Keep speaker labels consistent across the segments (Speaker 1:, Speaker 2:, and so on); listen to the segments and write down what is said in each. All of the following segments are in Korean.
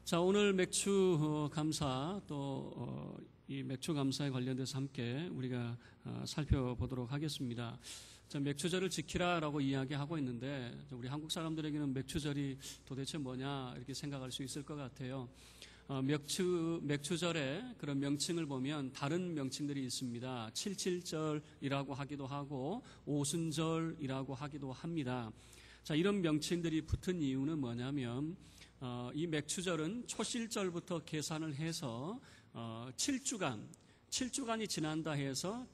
Speaker 1: 자, 오늘 맥주 감사 또 이 맥주 감사에 관련돼서 함께 우리가 살펴보도록 하겠습니다. 자, 맥주절을 지키라라고 이야기하고 있는데 우리 한국 사람들에게는 맥주절이 도대체 뭐냐 이렇게 생각할 수 있을 것 같아요. 맥주절의 그런 명칭을 보면 다른 명칭들이 있습니다. 칠칠절이라고 하기도 하고 오순절이라고 하기도 합니다. 자, 이런 명칭들이 붙은 이유는 뭐냐면 이 맥주절은 초실절부터 계산을 해서 7주간이 지난다 해서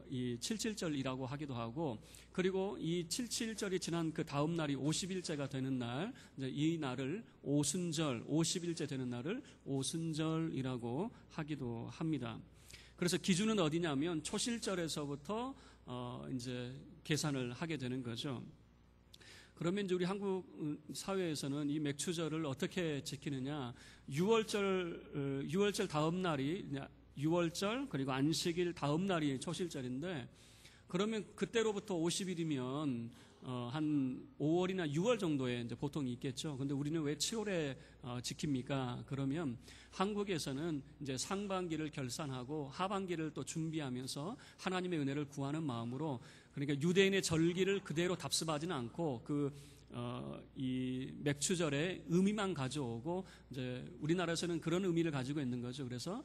Speaker 1: 이 77절이라고 하기도 하고, 그리고 이 77절이 지난 그 다음 날이 50일째가 되는 날, 이제 이 날을 오순절, 50일째 되는 날을 오순절이라고 하기도 합니다. 그래서 기준은 어디냐면 초실절에서부터 이제 계산을 하게 되는 거죠. 그러면 이제 우리 한국 사회에서는 이 맥주절을 어떻게 지키느냐? 6월절 다음 날이 6월절 그리고 안식일 다음 날이 초실절인데, 그러면 그때로부터 50일이면 한 5월이나 6월 정도에 이제 보통 있겠죠. 근데 우리는 왜 7월에 지킵니까? 그러면 한국에서는 이제 상반기를 결산하고 하반기를 또 준비하면서 하나님의 은혜를 구하는 마음으로, 그러니까 유대인의 절기를 그대로 답습하지는 않고 이 맥주절의 의미만 가져오고, 이제 우리나라에서는 그런 의미를 가지고 있는 거죠. 그래서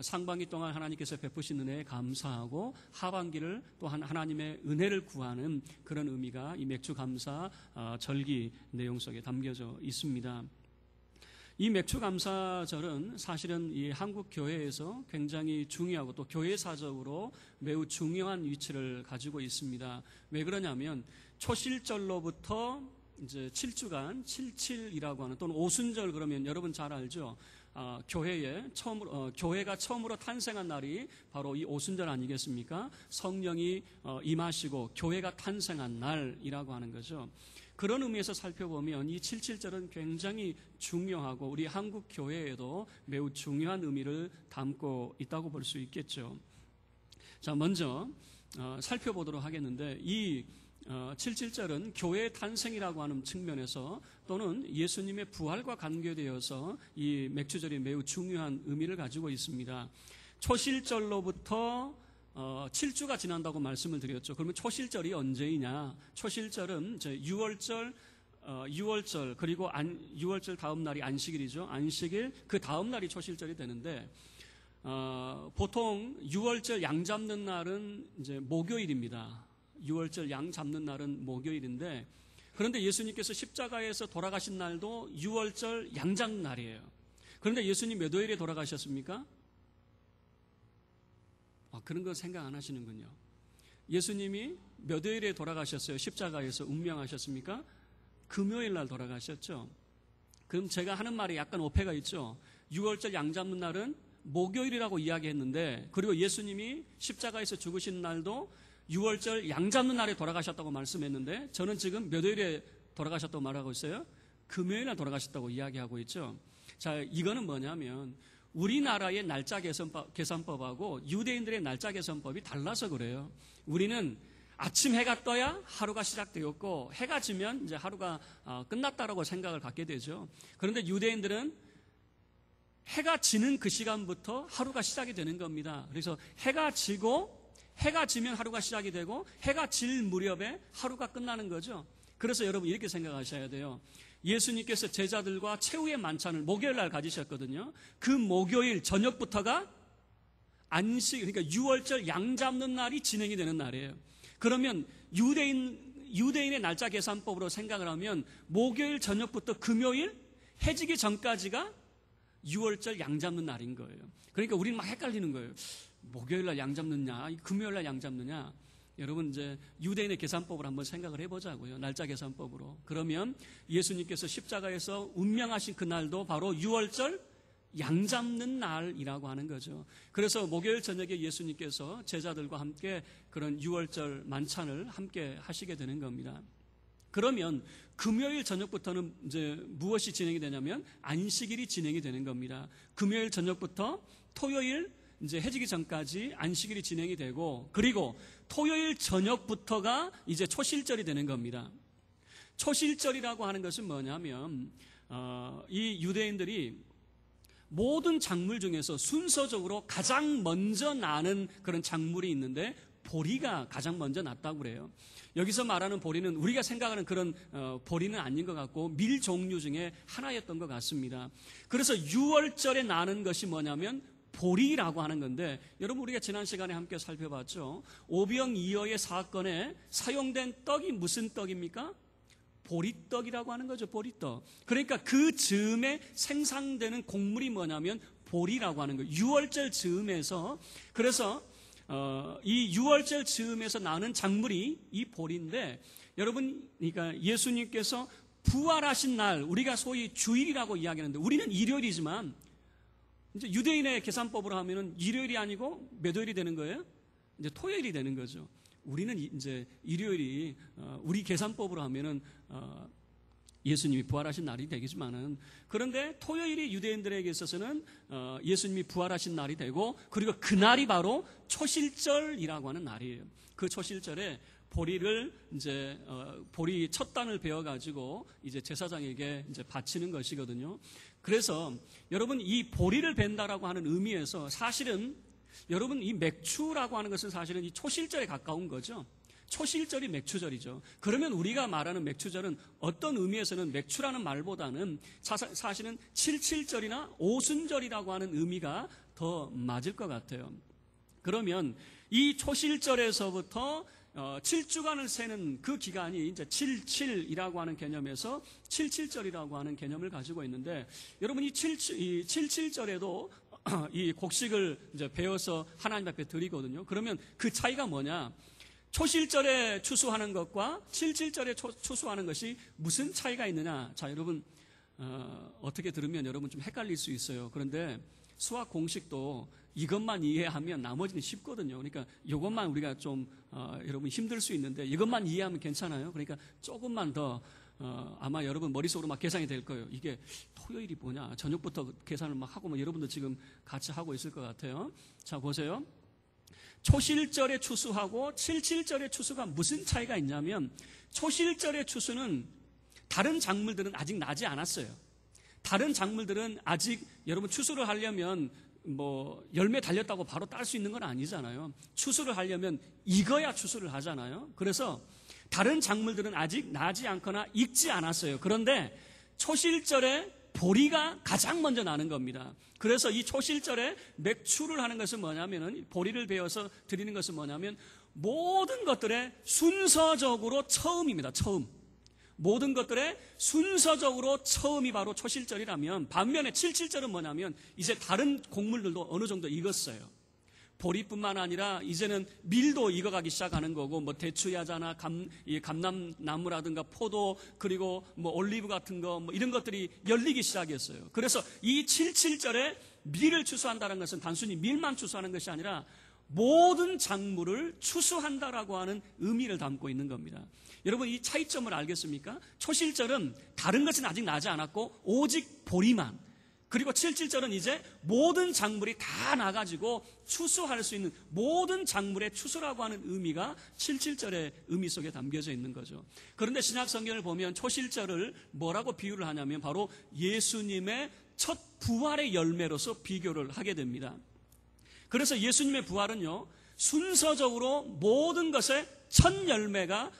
Speaker 1: 상반기 동안 하나님께서 베푸신 은혜에 감사하고 하반기를 또한 하나님의 은혜를 구하는 그런 의미가 이 맥주 감사 절기 내용 속에 담겨져 있습니다. 이 맥주 감사절은 사실은 이 한국 교회에서 굉장히 중요하고 또 교회사적으로 매우 중요한 위치를 가지고 있습니다. 왜 그러냐면 초실절로부터 이제 7주간 77이라고 하는, 또는 오순절 그러면 여러분 잘 알죠. 교회가 처음으로 탄생한 날이 바로 이 오순절 아니겠습니까? 성령이 임하시고 교회가 탄생한 날이라고 하는 거죠. 그런 의미에서 살펴보면 이 77절은 굉장히 중요하고 우리 한국 교회에도 매우 중요한 의미를 담고 있다고 볼 수 있겠죠. 자, 먼저 살펴보도록 하겠는데, 이 77절은 교회의 탄생이라고 하는 측면에서 또는 예수님의 부활과 관계되어서 이 맥주절이 매우 중요한 의미를 가지고 있습니다. 초실절로부터 7주가 지난다고 말씀을 드렸죠. 그러면 초실절이 언제이냐? 초실절은 이제 6월절 그리고 6월절 다음 날이 안식일이죠. 안식일 그 다음 날이 초실절이 되는데, 보통 6월절 양 잡는 날은 이제 목요일입니다. 6월절 양 잡는 날은 목요일인데, 그런데 예수님께서 십자가에서 돌아가신 날도 6월절 양 잡는 날이에요. 그런데 예수님 몇 월에 돌아가셨습니까? 그런 거 생각 안 하시는군요. 예수님이 몇 월에 돌아가셨어요? 십자가에서 운명하셨습니까? 금요일 날 돌아가셨죠. 그럼 제가 하는 말에 약간 오해가 있죠. 6월절 양 잡는 날은 목요일이라고 이야기했는데, 그리고 예수님이 십자가에서 죽으신 날도 6월절 양 잡는 날에 돌아가셨다고 말씀했는데, 저는 지금 몇 월에 돌아가셨다고 말하고 있어요? 금요일 날 돌아가셨다고 이야기하고 있죠. 자, 이거는 뭐냐면 우리나라의 날짜 계산법하고 유대인들의 날짜 계산법이 달라서 그래요. 우리는 아침 해가 떠야 하루가 시작되었고, 해가 지면 이제 하루가 끝났다라고 생각을 갖게 되죠. 그런데 유대인들은 해가 지는 그 시간부터 하루가 시작이 되는 겁니다. 그래서 해가 지면 하루가 시작이 되고, 해가 질 무렵에 하루가 끝나는 거죠. 그래서 여러분 이렇게 생각하셔야 돼요. 예수님께서 제자들과 최후의 만찬을 목요일 날 가지셨거든요. 그 목요일 저녁부터가 안식, 그러니까 6월절 양 잡는 날이 진행이 되는 날이에요. 그러면 유대인의 날짜 계산법으로 생각을 하면 목요일 저녁부터 금요일 해지기 전까지가 6월절 양 잡는 날인 거예요. 그러니까 우리는 막 헷갈리는 거예요. 목요일 날 양 잡느냐, 금요일 날 양 잡느냐. 여러분 이제 유대인의 계산법을 한번 생각을 해보자고요. 날짜 계산법으로. 그러면 예수님께서 십자가에서 운명하신 그날도 바로 6월절 양 잡는 날이라고 하는 거죠. 그래서 목요일 저녁에 예수님께서 제자들과 함께 그런 6월절 만찬을 함께 하시게 되는 겁니다. 그러면 금요일 저녁부터는 이제 무엇이 진행이 되냐면 안식일이 진행이 되는 겁니다. 금요일 저녁부터 토요일 이제 해지기 전까지 안식일이 진행이 되고, 그리고 토요일 저녁부터가 이제 초실절이 되는 겁니다. 초실절이라고 하는 것은 뭐냐면 이 유대인들이 모든 작물 중에서 순서적으로 가장 먼저 나는 그런 작물이 있는데 보리가 가장 먼저 났다고 그래요. 여기서 말하는 보리는 우리가 생각하는 그런 보리는 아닌 것 같고 밀 종류 중에 하나였던 것 같습니다. 그래서 6월절에 나는 것이 뭐냐면 보리라고 하는 건데, 여러분 우리가 지난 시간에 함께 살펴봤죠. 오병이어의 사건에 사용된 떡이 무슨 떡입니까? 보리떡이라고 하는 거죠. 보리떡. 그러니까 그 즈음에 생산되는 곡물이 뭐냐면 보리라고 하는 거예요. 6월절 즈음에서. 그래서 이 6월절 즈음에서 나는 작물이 이 보리인데, 여러분 그러니까 예수님께서 부활하신 날, 우리가 소위 주일이라고 이야기하는데 우리는 일요일이지만 이제 유대인의 계산법으로 하면은 일요일이 아니고 몇 요일이 되는 거예요? 이제 토요일이 되는 거죠. 우리는 이제 일요일이 우리 계산법으로 하면은 예수님이 부활하신 날이 되겠지만은, 그런데 토요일이 유대인들에게 있어서는 예수님이 부활하신 날이 되고, 그리고 그날이 바로 초실절이라고 하는 날이에요. 그 초실절에 보리를 이제 보리 첫 단을 베어 가지고 이제 제사장에게 이제 바치는 것이거든요. 그래서 여러분 이 보리를 벤다라고 하는 의미에서 사실은 여러분 이 맥추라고 하는 것은 사실은 이 초실절에 가까운 거죠. 초실절이 맥추절이죠. 그러면 우리가 말하는 맥추절은 어떤 의미에서는 맥추라는 말보다는 사실은 칠칠절이나 오순절이라고 하는 의미가 더 맞을 것 같아요. 그러면 이 초실절에서부터 7주간을 세는 그 기간이 이제 77이라고 하는 개념에서 77절이라고 하는 개념을 가지고 있는데, 여러분 이 77절에도 이 곡식을 이제 베어서 하나님 앞에 드리거든요. 그러면 그 차이가 뭐냐? 초실절에 추수하는 것과 77절에 추수하는 것이 무슨 차이가 있느냐? 자, 여러분 어떻게 들으면 여러분 좀 헷갈릴 수 있어요. 그런데 수학 공식도 이것만 이해하면 나머지는 쉽거든요. 그러니까 이것만 우리가 좀 여러분 힘들 수 있는데 이것만 이해하면 괜찮아요. 그러니까 조금만 더 아마 여러분 머릿속으로 막 계산이 될 거예요. 이게 토요일이 뭐냐? 저녁부터 계산을 막 하고 여러분도 지금 같이 하고 있을 것 같아요. 자, 보세요. 초실절의 추수하고 77절의 추수가 무슨 차이가 있냐면, 초실절의 추수는 다른 작물들은 아직 나지 않았어요. 다른 작물들은 아직 여러분 추수를 하려면 뭐 열매 달렸다고 바로 딸 수 있는 건 아니잖아요. 추수를 하려면 익어야 추수를 하잖아요. 그래서 다른 작물들은 아직 나지 않거나 익지 않았어요. 그런데 초실절에 보리가 가장 먼저 나는 겁니다. 그래서 이 초실절에 맥추를 하는 것은 뭐냐면은, 보리를 베어서 드리는 것은 뭐냐면 모든 것들의 순서적으로 처음입니다. 처음. 모든 것들의 순서적으로 처음이 바로 초실절이라면, 반면에 77절은 뭐냐면 이제 다른 곡물들도 어느 정도 익었어요. 보리뿐만 아니라 이제는 밀도 익어가기 시작하는 거고, 뭐 대추야자나 감람나무라든가 포도, 그리고 뭐 올리브 같은 거, 뭐 이런 것들이 열리기 시작했어요. 그래서 이 77절에 밀을 추수한다는 것은 단순히 밀만 추수하는 것이 아니라 모든 작물을 추수한다라고 하는 의미를 담고 있는 겁니다. 여러분 이 차이점을 알겠습니까? 초실절은 다른 것은 아직 나지 않았고 오직 보리만, 그리고 77절은 이제 모든 작물이 다 나가지고 추수할 수 있는 모든 작물의 추수라고 하는 의미가 77절의 의미 속에 담겨져 있는 거죠. 그런데 신약 성경을 보면 초실절을 뭐라고 비유를 하냐면 바로 예수님의 첫 부활의 열매로서 비교를 하게 됩니다. 그래서 예수님의 부활은요, 순서적으로 모든 것의 첫 열매가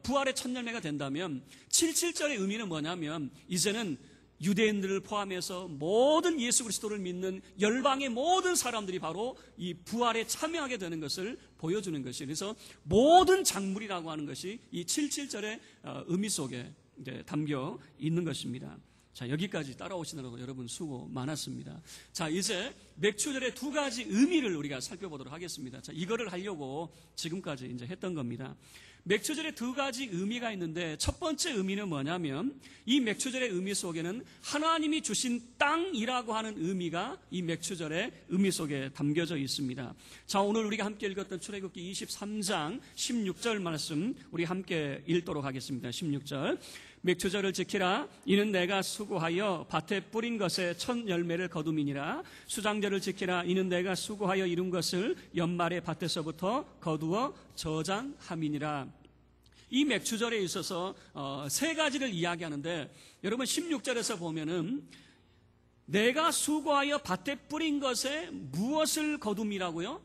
Speaker 1: 부활의 첫 열매가 된다면, 77절의 의미는 뭐냐면 이제는 유대인들을 포함해서 모든 예수 그리스도를 믿는 열방의 모든 사람들이 바로 이 부활에 참여하게 되는 것을 보여주는 것이에요. 그래서 모든 작물이라고 하는 것이 이 77절의 의미 속에 이제 담겨 있는 것입니다. 자, 여기까지 따라오시느라고 여러분 수고 많았습니다. 자, 이제 맥추절의 두 가지 의미를 우리가 살펴보도록 하겠습니다. 자, 이거를 하려고 지금까지 이제 했던 겁니다. 맥추절의 두 가지 의미가 있는데, 첫 번째 의미는 뭐냐면 이 맥추절의 의미 속에는 하나님이 주신 땅이라고 하는 의미가 이 맥추절의 의미 속에 담겨져 있습니다. 자, 오늘 우리가 함께 읽었던 출애굽기 23장 16절 말씀 우리 함께 읽도록 하겠습니다. 16절. 맥추절을 지키라. 이는 내가 수고하여 밭에 뿌린 것에 첫 열매를 거둠이니라. 수장절을 지키라. 이는 내가 수고하여 이룬 것을 연말에 밭에서부터 거두어 저장함이니라. 이 맥추절에 있어서 세 가지를 이야기하는데, 여러분 16절에서 보면은 내가 수고하여 밭에 뿌린 것에 무엇을 거둠이라고요?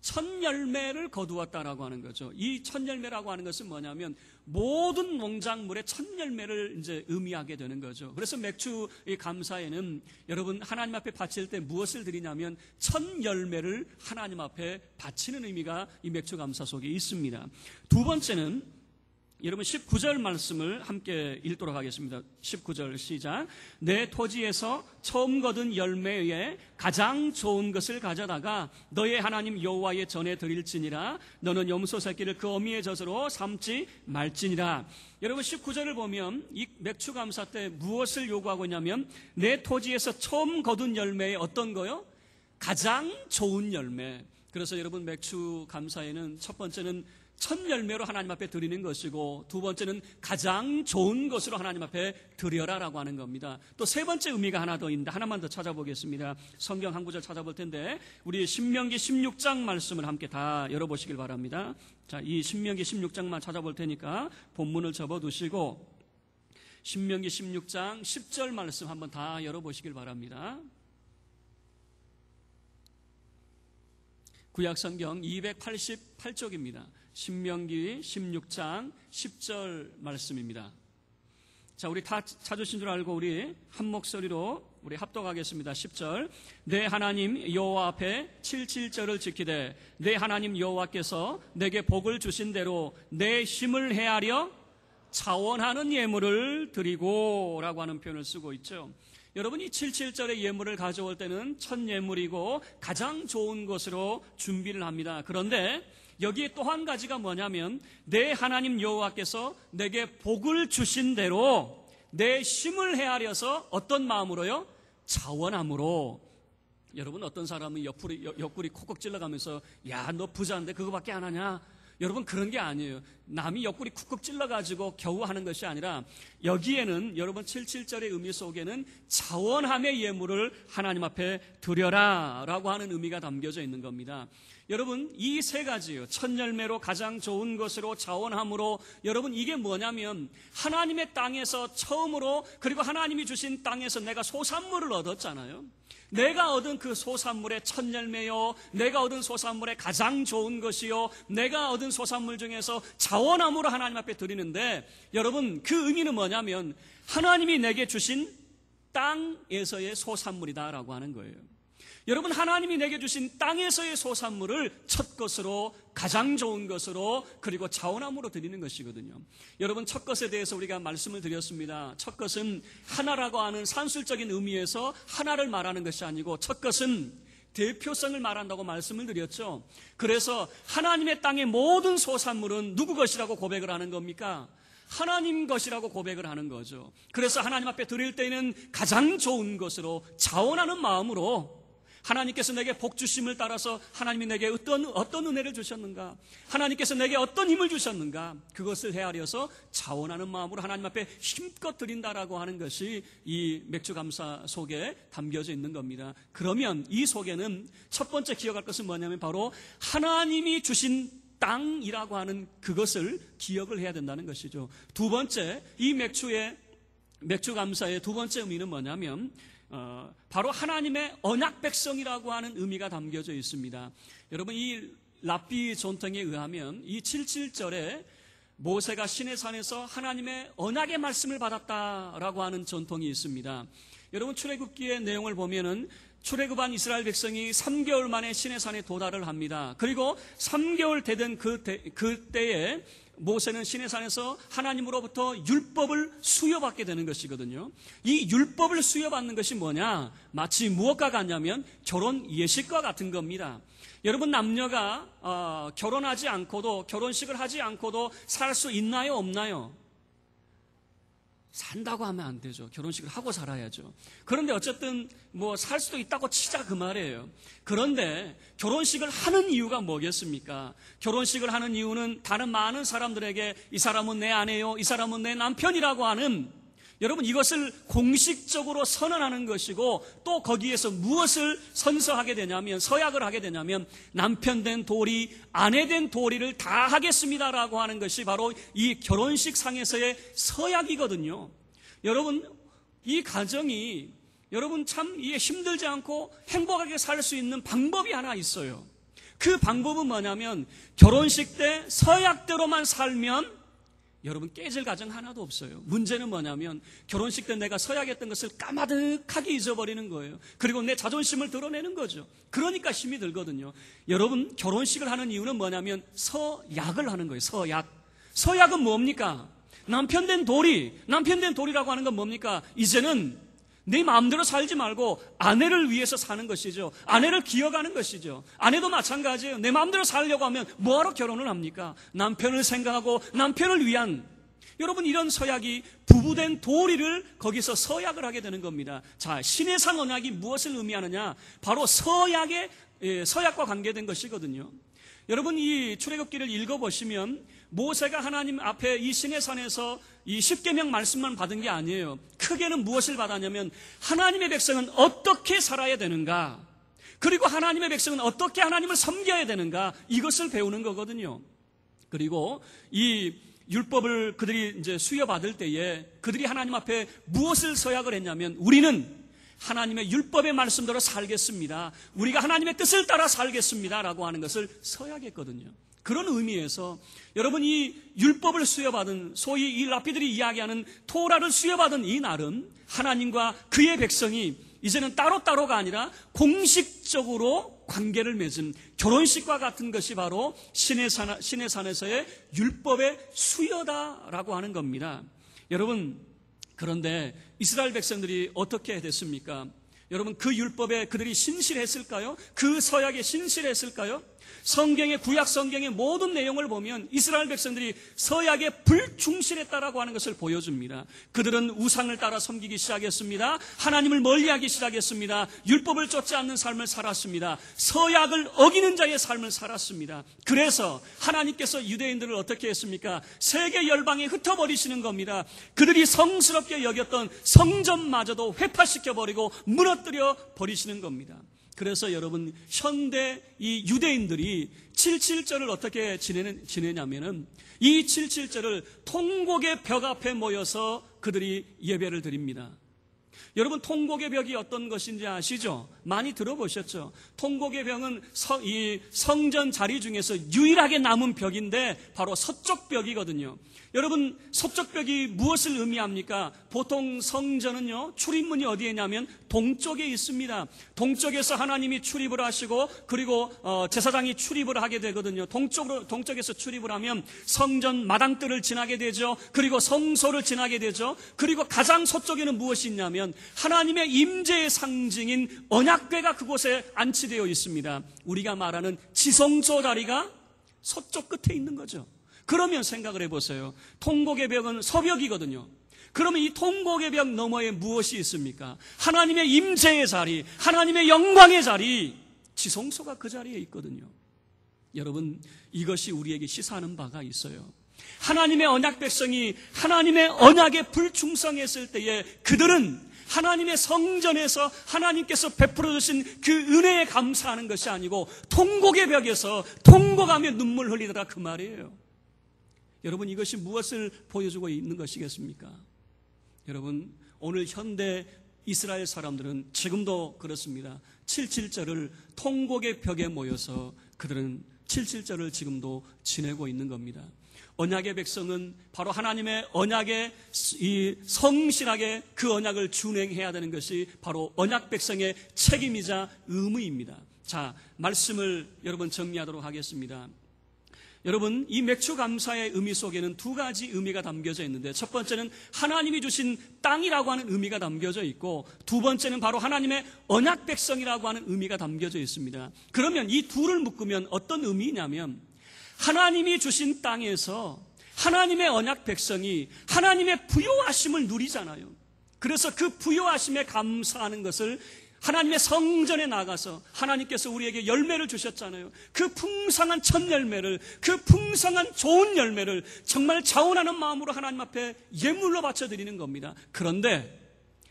Speaker 1: 첫 열매를 거두었다라고 하는 거죠. 이 첫 열매라고 하는 것은 뭐냐면 모든 농작물의 첫 열매를 이제 의미하게 되는 거죠. 그래서 맥주 감사에는 여러분 하나님 앞에 바칠 때 무엇을 드리냐면 첫 열매를 하나님 앞에 바치는 의미가 이 맥주 감사 속에 있습니다. 두 번째는 여러분 19절 말씀을 함께 읽도록 하겠습니다. 19절 시작. 내 토지에서 처음 거둔 열매에 가장 좋은 것을 가져다가 너의 하나님 여호와의 전에 드릴지니라. 너는 염소 새끼를 그 어미의 젖으로 삼지 말지니라. 여러분 19절을 보면 이 맥주 감사 때 무엇을 요구하고 있냐면 내 토지에서 처음 거둔 열매에 어떤 거요? 가장 좋은 열매. 그래서 여러분 맥주 감사에는 첫 번째는 첫 열매로 하나님 앞에 드리는 것이고, 두 번째는 가장 좋은 것으로 하나님 앞에 드려라라고 하는 겁니다. 또 세 번째 의미가 하나 더 있는데 하나만 더 찾아보겠습니다. 성경 한 구절 찾아볼 텐데 우리 신명기 16장 말씀을 함께 다 열어보시길 바랍니다. 자, 이 신명기 16장만 찾아볼 테니까 본문을 접어두시고 신명기 16장 10절 말씀 한번 다 열어보시길 바랍니다. 구약성경 288쪽입니다. 신명기 16장 10절 말씀입니다. 자, 우리 다 찾으신 줄 알고 우리 한 목소리로 우리 합독하겠습니다. 10절. 내 하나님 여호와 앞에 77절을 지키되 내 하나님 여호와께서 내게 복을 주신 대로 내 힘을 헤아려 자원하는 예물을 드리고 라고 하는 표현을 쓰고 있죠. 여러분이 77절의 예물을 가져올 때는 첫 예물이고 가장 좋은 것으로 준비를 합니다. 그런데 여기에 또 한 가지가 뭐냐면 내 하나님 여호와께서 내게 복을 주신 대로 내 힘을 헤아려서 어떤 마음으로요? 자원함으로. 여러분 어떤 사람은 옆구리 콕콕 찔러가면서 야, 너 부자인데 그거밖에 안 하냐? 여러분 그런 게 아니에요. 남이 옆구리 쿡쿡 찔러가지고 겨우 하는 것이 아니라 여기에는 여러분 77절의 의미 속에는 자원함의 예물을 하나님 앞에 드려라 라고 하는 의미가 담겨져 있는 겁니다. 여러분 이 세 가지요. 첫 열매로 가장 좋은 것으로 자원함으로. 여러분 이게 뭐냐면 하나님의 땅에서 처음으로, 그리고 하나님이 주신 땅에서 내가 소산물을 얻었잖아요. 내가 얻은 그 소산물의 첫 열매요, 내가 얻은 소산물의 가장 좋은 것이요, 내가 얻은 소산물 중에서 자원함으로 하나님 앞에 드리는데, 여러분 그 의미는 뭐냐면 하나님이 내게 주신 땅에서의 소산물이다라고 하는 거예요. 여러분 하나님이 내게 주신 땅에서의 소산물을 첫 것으로, 가장 좋은 것으로, 그리고 자원함으로 드리는 것이거든요. 여러분 첫 것에 대해서 우리가 말씀을 드렸습니다. 첫 것은 하나라고 하는 산술적인 의미에서 하나를 말하는 것이 아니고 첫 것은 대표성을 말한다고 말씀을 드렸죠. 그래서 하나님의 땅의 모든 소산물은 누구 것이라고 고백을 하는 겁니까? 하나님 것이라고 고백을 하는 거죠. 그래서 하나님 앞에 드릴 때에는 가장 좋은 것으로, 자원하는 마음으로, 하나님께서 내게 복 주심을 따라서 하나님이 내게 어떤 은혜를 주셨는가, 하나님께서 내게 어떤 힘을 주셨는가, 그것을 헤아려서 자원하는 마음으로 하나님 앞에 힘껏 드린다라고 하는 것이 이 맥주 감사 속에 담겨져 있는 겁니다. 그러면 이 속에는 첫 번째 기억할 것은 뭐냐면 바로 하나님이 주신 땅이라고 하는 그것을 기억을 해야 된다는 것이죠. 두 번째, 이 맥주 감사의 두 번째 의미는 뭐냐면 바로 하나님의 언약 백성이라고 하는 의미가 담겨져 있습니다. 여러분 이 랍비 전통에 의하면 이 77절에 모세가 시내산에서 하나님의 언약의 말씀을 받았다라고 하는 전통이 있습니다. 여러분 출애굽기의 내용을 보면은 출애굽한 이스라엘 백성이 3개월 만에 시내산에 도달을 합니다. 그리고 3개월 되던 그때에 모세는 시내산에서 하나님으로부터 율법을 수여받게 되는 것이거든요. 이 율법을 수여받는 것이 뭐냐? 마치 무엇과 같냐면 결혼 예식과 같은 겁니다. 여러분 남녀가 결혼하지 않고도, 결혼식을 하지 않고도 살 수 있나요? 없나요? 산다고 하면 안 되죠. 결혼식을 하고 살아야죠. 그런데 어쨌든 살 수도 있다고 치자 그 말이에요. 그런데 결혼식을 하는 이유가 뭐겠습니까? 결혼식을 하는 이유는 다른 많은 사람들에게 이 사람은 내 아내요, 이 사람은 내 남편이라고 하는 여러분, 이것을 공식적으로 선언하는 것이고, 또 거기에서 무엇을 선서하게 되냐면, 서약을 하게 되냐면, 남편 된 도리, 아내 된 도리를 다 하겠습니다라고 하는 것이 바로 이 결혼식 상에서의 서약이거든요. 여러분, 이 가정이 여러분 참 이게 힘들지 않고 행복하게 살 수 있는 방법이 하나 있어요. 그 방법은 뭐냐면, 결혼식 때 서약대로만 살면 여러분 깨질 가정 하나도 없어요. 문제는 뭐냐면, 결혼식 때 내가 서약했던 것을 까마득하게 잊어버리는 거예요. 그리고 내 자존심을 드러내는 거죠. 그러니까 힘이 들거든요. 여러분, 결혼식을 하는 이유는 뭐냐면 서약을 하는 거예요. 서약은 뭡니까? 남편 된 도리라고 하는 건 뭡니까? 이제는 내 마음대로 살지 말고 아내를 위해서 사는 것이죠. 아내를 기억하는 것이죠. 아내도 마찬가지예요. 내 마음대로 살려고 하면 뭐하러 결혼을 합니까? 남편을 생각하고 남편을 위한, 여러분, 이런 서약이 부부된 도리를 거기서 서약을 하게 되는 겁니다. 자, 신해산 언약이 무엇을 의미하느냐? 바로 서약과 관계된 것이거든요. 여러분, 이 출애굽기를 읽어보시면 모세가 하나님 앞에 이 시내산에서 이 10계명 말씀만 받은 게 아니에요. 크게는 무엇을 받았냐면, 하나님의 백성은 어떻게 살아야 되는가, 그리고 하나님의 백성은 어떻게 하나님을 섬겨야 되는가, 이것을 배우는 거거든요. 그리고 이 율법을 그들이 이제 수여받을 때에 그들이 하나님 앞에 무엇을 서약을 했냐면, 우리는 하나님의 율법의 말씀대로 살겠습니다, 우리가 하나님의 뜻을 따라 살겠습니다 라고 하는 것을 서약했거든요. 그런 의미에서 여러분, 이 율법을 수여받은, 소위 이 랍비들이 이야기하는 토라를 수여받은 이 날은 하나님과 그의 백성이 이제는 따로따로가 아니라 공식적으로 관계를 맺은 결혼식과 같은 것이 바로 시내산에서의 율법의 수여다라고 하는 겁니다. 여러분, 그런데 이스라엘 백성들이 어떻게 됐습니까? 여러분, 그 율법에 그들이 신실했을까요? 그 서약에 신실했을까요? 구약 성경의 모든 내용을 보면 이스라엘 백성들이 서약에 불충실했다라고 하는 것을 보여줍니다. 그들은 우상을 따라 섬기기 시작했습니다. 하나님을 멀리하기 시작했습니다. 율법을 쫓지 않는 삶을 살았습니다. 서약을 어기는 자의 삶을 살았습니다. 그래서 하나님께서 유대인들을 어떻게 했습니까? 세계 열방에 흩어버리시는 겁니다. 그들이 성스럽게 여겼던 성전마저도 회파시켜버리고 무너뜨려 버리시는 겁니다. 그래서 여러분, 현대 이 유대인들이 7.7절을 어떻게 지내냐면은, 이 7.7절을 통곡의 벽 앞에 모여서 그들이 예배를 드립니다. 여러분, 통곡의 벽이 어떤 것인지 아시죠? 많이 들어보셨죠? 통곡의 벽은 이 성전 자리 중에서 유일하게 남은 벽인데 바로 서쪽 벽이거든요. 여러분, 서쪽 벽이 무엇을 의미합니까? 보통 성전은요, 출입문이 어디에 있냐면 동쪽에 있습니다. 동쪽에서 하나님이 출입을 하시고, 그리고 제사장이 출입을 하게 되거든요. 동쪽에서 출입을 하면 성전 마당들을 지나게 되죠. 그리고 성소를 지나게 되죠. 그리고 가장 서쪽에는 무엇이 있냐면 하나님의 임재의 상징인 언약궤가 그곳에 안치되어 있습니다. 우리가 말하는 지성소 자리가 서쪽 끝에 있는 거죠. 그러면 생각을 해보세요. 통곡의 벽은 서벽이거든요. 그러면 이 통곡의 벽 너머에 무엇이 있습니까? 하나님의 임재의 자리, 하나님의 영광의 자리, 지성소가 그 자리에 있거든요. 여러분, 이것이 우리에게 시사하는 바가 있어요. 하나님의 언약 백성이 하나님의 언약에 불충성했을 때에 그들은 하나님의 성전에서 하나님께서 베풀어 주신 그 은혜에 감사하는 것이 아니고 통곡의 벽에서 통곡하며 눈물 흘리더라, 그 말이에요. 여러분, 이것이 무엇을 보여주고 있는 것이겠습니까? 여러분, 오늘 현대 이스라엘 사람들은 지금도 그렇습니다. 7.7절을 통곡의 벽에 모여서 그들은 7.7절을 지금도 지내고 있는 겁니다. 언약의 백성은 바로 하나님의 언약에 성실하게 그 언약을 준행해야 되는 것이 바로 언약 백성의 책임이자 의무입니다. 자, 말씀을 여러분 정리하도록 하겠습니다. 여러분, 이 맥주 감사의 의미 속에는 두 가지 의미가 담겨져 있는데, 첫 번째는 하나님이 주신 땅이라고 하는 의미가 담겨져 있고, 두 번째는 바로 하나님의 언약 백성이라고 하는 의미가 담겨져 있습니다. 그러면 이 둘을 묶으면 어떤 의미냐면, 하나님이 주신 땅에서 하나님의 언약 백성이 하나님의 부요하심을 누리잖아요. 그래서 그 부요하심에 감사하는 것을 하나님의 성전에 나가서 하나님께서 우리에게 열매를 주셨잖아요. 그 풍성한 첫 열매를, 그 풍성한 좋은 열매를 정말 자원하는 마음으로 하나님 앞에 예물로 바쳐드리는 겁니다. 그런데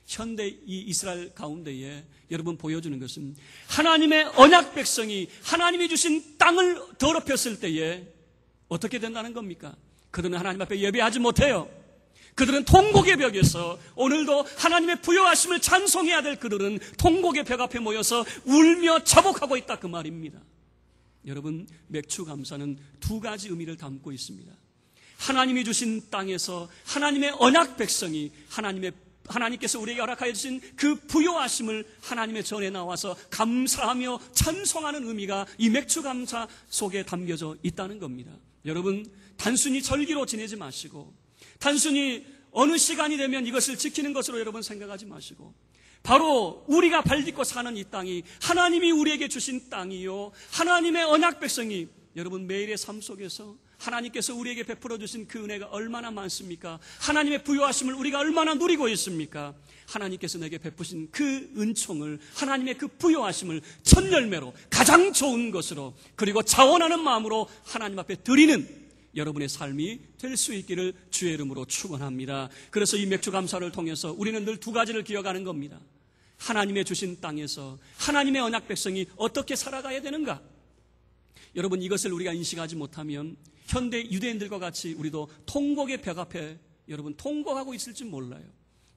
Speaker 1: 현대 이 이스라엘 가운데에 여러분 보여주는 것은 하나님의 언약 백성이 하나님이 주신 땅을 더럽혔을 때에 어떻게 된다는 겁니까? 그들은 하나님 앞에 예배하지 못해요. 그들은 통곡의 벽에서 오늘도 하나님의 부요하심을 찬송해야 될 그들은 통곡의 벽 앞에 모여서 울며 자복하고 있다 그 말입니다. 여러분, 맥주 감사는 두 가지 의미를 담고 있습니다. 하나님이 주신 땅에서 하나님의 언약 백성이 하나님께서 우리에게 허락하여 주신 그 부요하심을 하나님의 전에 나와서 감사하며 찬송하는 의미가 이 맥주 감사 속에 담겨져 있다는 겁니다. 여러분, 단순히 절기로 지내지 마시고 단순히 어느 시간이 되면 이것을 지키는 것으로 여러분 생각하지 마시고 바로 우리가 발딛고 사는 이 땅이 하나님이 우리에게 주신 땅이요 하나님의 언약 백성이 여러분 매일의 삶 속에서 하나님께서 우리에게 베풀어 주신 그 은혜가 얼마나 많습니까? 하나님의 부요하심을 우리가 얼마나 누리고 있습니까? 하나님께서 내게 베푸신 그 은총을 하나님의 그 부요하심을 첫 열매로 가장 좋은 것으로 그리고 자원하는 마음으로 하나님 앞에 드리는 여러분의 삶이 될 수 있기를 주의 이름으로 축원합니다. 그래서 이 맥주 감사를 통해서 우리는 늘 두 가지를 기억하는 겁니다. 하나님의 주신 땅에서 하나님의 언약 백성이 어떻게 살아가야 되는가? 여러분, 이것을 우리가 인식하지 못하면 현대 유대인들과 같이 우리도 통곡의 벽 앞에 여러분 통곡하고 있을지 몰라요.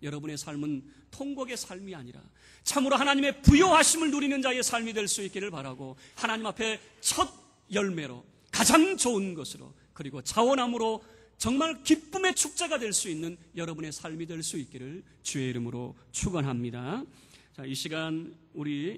Speaker 1: 여러분의 삶은 통곡의 삶이 아니라 참으로 하나님의 부요하심을 누리는 자의 삶이 될 수 있기를 바라고 하나님 앞에 첫 열매로 가장 좋은 것으로 그리고 자원함으로 정말 기쁨의 축제가 될 수 있는 여러분의 삶이 될 수 있기를 주의 이름으로 축원합니다. 자, 이 시간 우리